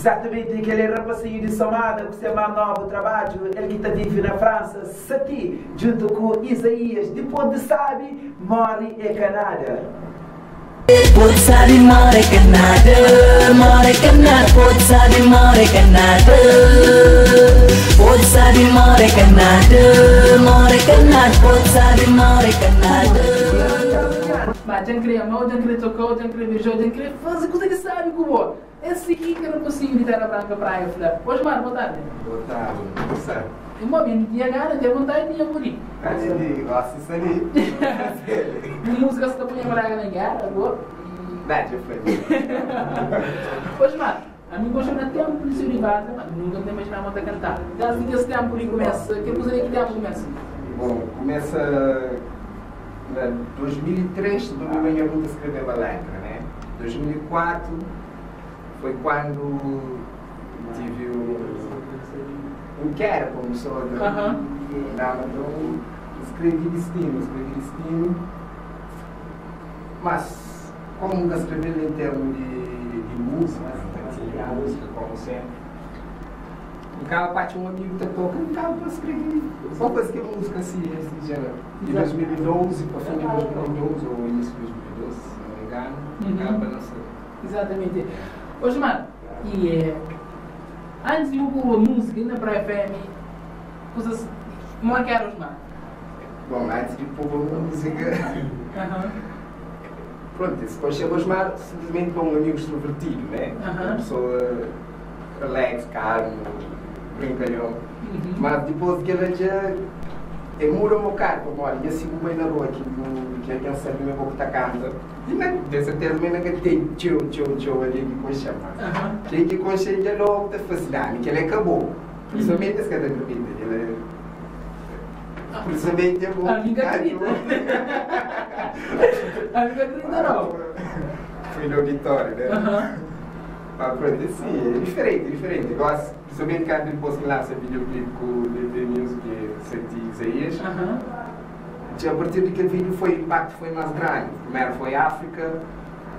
Exatamente, aquele rapazinho de Somada, que se chama Novo Trabalho, ele que está vive na França, Sati, junto com Isaías, depois de Sabe, mora em Canadá. Pode sabe mora em Canadá, pode sabe mora em Canadá, pode sabe mora em Canadá, pode sabe mora em Canadá. Mas já queria mal, já queria tocar, já queria beijar, já queria fazer coisa que sabe como. Esse aqui que era possível de Terra Branca Praia, filha. Hoje, mano, boa tarde. Boa tarde, não sabe. Eu não tinha gana, tinha vontade de ir morir. Gosto disso ali. Música você tá punha praga na guerra, agora. Não, já foi. Hoje, mano, a mim gosta de tempo de se privada, mas nunca me imaginava a cantar. Desde que esse tempo ali começa, que coisa que tempo começa? Bom, começa em 2003, tomei minha luta a escrever uma letra, né? 2004 foi quando tive o que era como sou de então escrevi destino, mas como nunca escrevi em termos de música, a música como sempre, em cada parte um amigo tentou cantar para escrever, só para escrever música assim, esse gênero. De 2012 para fim de 2012 ou início de 2012, se não me engano, acaba lançando. Exatamente. Hoje, mano, e antes de eu pôr a música ainda para a FM, coisas. Como é que era, mano? Bom, antes de pôr a música. Pronto, esse Coxa Osmar simplesmente para um amigo extrovertido, né? Uma pessoa alegre, calmo, brincalhão. Mas depois que ele já. Ele muda o meu carro, olha, e assim bem na rua, que é quem sabe meu boca está canta. E não, dessa terra também não tem tchau ali que Coxa, mas. Que Coxa ainda logo está fascinado, que ele acabou. Principalmente esse cara da vida. Ele principalmente é bom. Amiga querida. Amiga querida não. Fui no auditório, né? Mas pronto, assim, é diferente. Eu gosto, principalmente quando depois que lança videoclipe com o DT Music e Sati Isaías. A partir daquele vídeo o impacto foi mais grande. Primeiro foi África,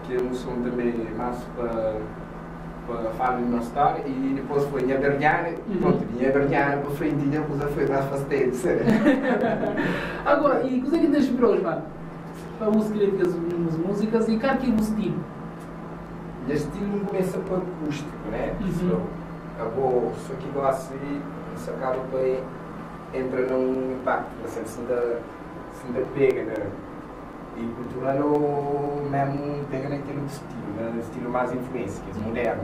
que é um som também mais para falar da nossa história, e depois foi Nhaberniana, pronto, Nhaberniana para frente e a coisa foi mais fácil. Agora, e coisa que te inspirou, mano? Para escrever as músicas e cara que o estilo? O estilo começa com acústico, né? Só que igual assim, isso acaba para entra num impacto, assim, se ainda pega, né? E cultural mesmo pega naquele estilo, né? Estilo mais influência, que é moderno.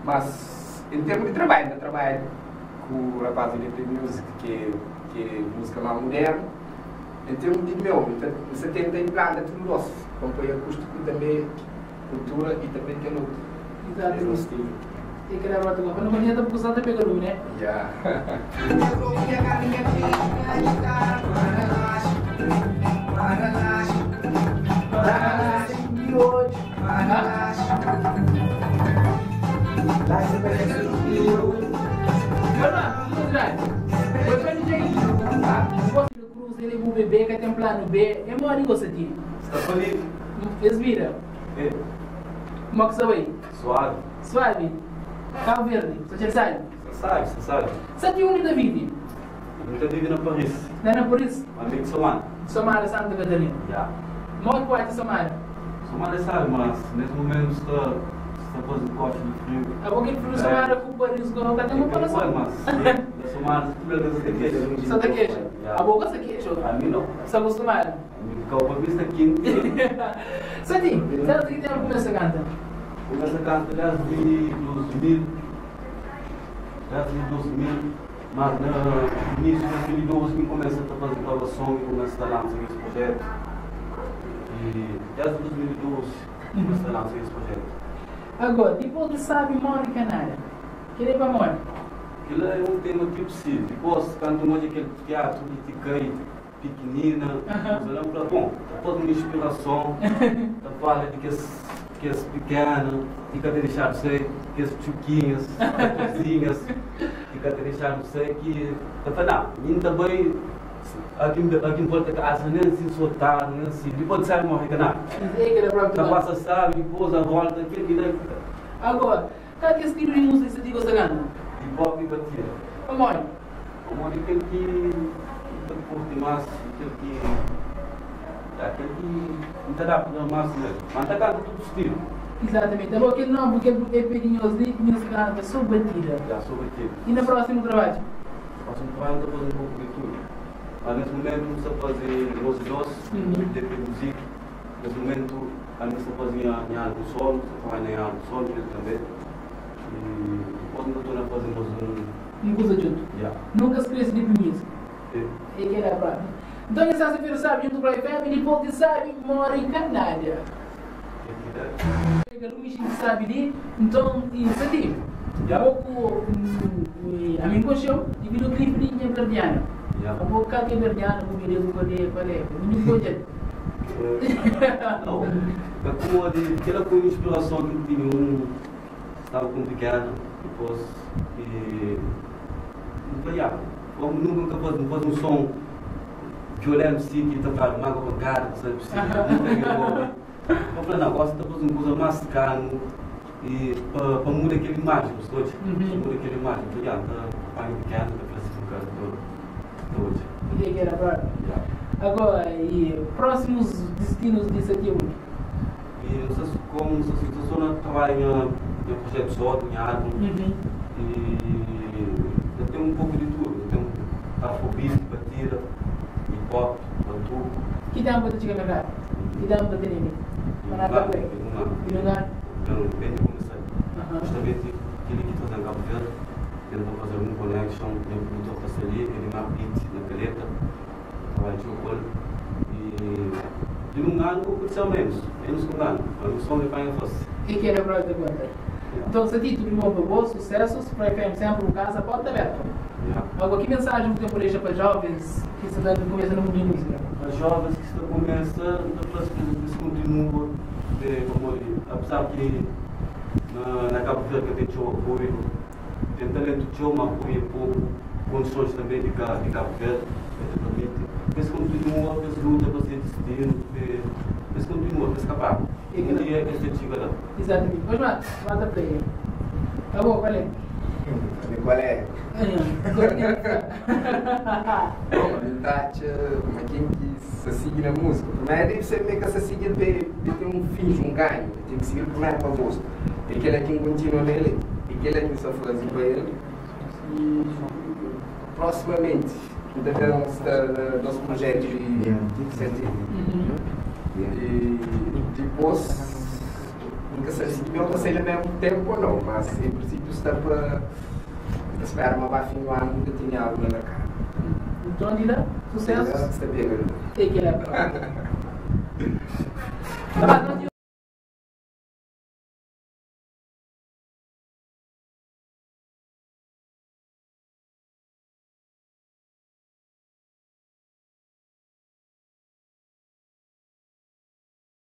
Mas em termos de trabalho, eu trabalho com o rapaz de DT Music, que é música mais moderna. Em termos de meu, você tenta implantar tudo nosso, acompanha acústico também, cultura e também tem outro. Exato. É o estilo. Tem que levar tudo. Quando a manhã está buscando, pega o né? Já. Ele é um bebê que tem plano B, é maior que você tinha. Está feliz? Eles viram? É. Como é que você vai? Suave. Suave? Cabo Verde, você já sabe? Você sabe. Você tem onde está vive? Nunca vive na Paris. Não é por isso? Mas amigo de Somar. Somara, Santa Catarina. Já. Maior quarto de Somara. Somar sabe, mas nesse momento está fazendo corte de frio. A boca de frio Somara com o Paris, com o tem uma população. Mas da Somar, você tem queixa. Só da queixa? A boca você queixa? A mim não. Você acostumada? A mim fica o vista quente. Santinho, você tem que ter uma começa a cantar? Começa a cantar desde 2000. Mas no início de 2012 eu comecei a fazer gravação e comecei a lançar esse projeto. E desde 2012 comecei a lançar esse projeto. Agora, depois de Sabe mora em Canária, querer para morar? Aquilo é um tema que possível. Depois, quando eu aquele teatro de Ticai, pequenina, nós olhamos para, bom, está toda uma inspiração, está falando de que esse pequeno, fica a deixar de ser, que as chuquinhas, as cozinhas, fica a deixar de ser, que, está falando, não, também, aqui em volta da casa, nem se soltar, nem assim, depois de sair morrer, canal. Está passa, sabe, depois a volta, aquilo que deve. Agora, Cada que estilo de música você diga sagana? Hip hop e batida. Como é? Como aquele que curte mais, aquele que não está dando mais mesmo. Mas está dando todo estilo. Exatamente. Agora aquele não, porque é pedinhoso de música canta sob batida. Já sou batido. E no próximo trabalho? Próximo trabalho estou fazendo um pouco de tudo. Mas nesse momento não estou a fazer voz e doce, DP Music. Nesse momento a mim estou a fazer álbum solo, estou a trabalhar em álbum solo também. E depois não estou a fazer Uma coisa junto. Yeah. Nunca se cresce de música. Sim. E que era pra. Então, essa sexta-feira, sabe, junto para a FM, e depois de sabe, mora em Canária. Chega no Michin, sabe de, então, isso aqui. Já pouco, a minha coxão, e vi o clipe de Inha Verdiana. A pouco, cada que é Verdiana, eu vi o que qual é. Não pode. Não, é como aquela com inspiração que tinha estava com pequeno, depois, e como nunca faz um som violento, sim, que está fazendo uma coisa cara, sabe? Eu falei, não, gosto de fazer uma coisa mais calma e para mudar aquela imagem, todos. Mudar aquela imagem, então, está pequeno, está classificado todo. E que era pra. Agora, e próximos destinos disso aqui? E não sei se como, não sei se a zona trabalha em projeto só, em álbum. E eu tenho um pouco de tudo. Eu tenho afrobeat, batida, hip hop, bantu. Que dá para te mercado? Que dá para ter nele? Para dar para ele? Lugar? Eu venho começar. Justamente aquele que está em Cabo Verde, ele vai fazer uma connection, tem um produtor que está ali, ele dá beat na caleta, trabalha de chocolate. E num ano aconteceu menos que um ano. O som de pai fosse. E que era para te contar. Então, se a ti tu primou bom sucesso, se para a FM sempre um casa, pode estar aberto. Agora, que mensagem você tem deixar para jovens que se começam no mundo de música? Para jovens que estão começando, eles continuam, apesar que na Cabo Verde tem seu apoio, tem talento de show, mas apoio pouco, condições também de Cabo Verde, eles continuam, eles lutam para ser destino, eles continuam, eles capaz. Um dia eles chegam lá. Exatamente. Pois, mata para ele. Tá bom, qual é? Qual é? Na verdade, quem que se sigue na música, primeiro deve ser que se sigue de ter um fim, um ganho, tem que seguir primeiro para o gosto. E aquele é quem continua nele, e aquele é quem só faz para ele. E proximamente, devemos ter nosso projeto de sentido. E depois, nunca sei se não seja ao mesmo tempo ou não, mas em princípio está para esperar uma vá fim do ano que tinha algo na cara. Então, Andida, sucesso. Está bem, E que é.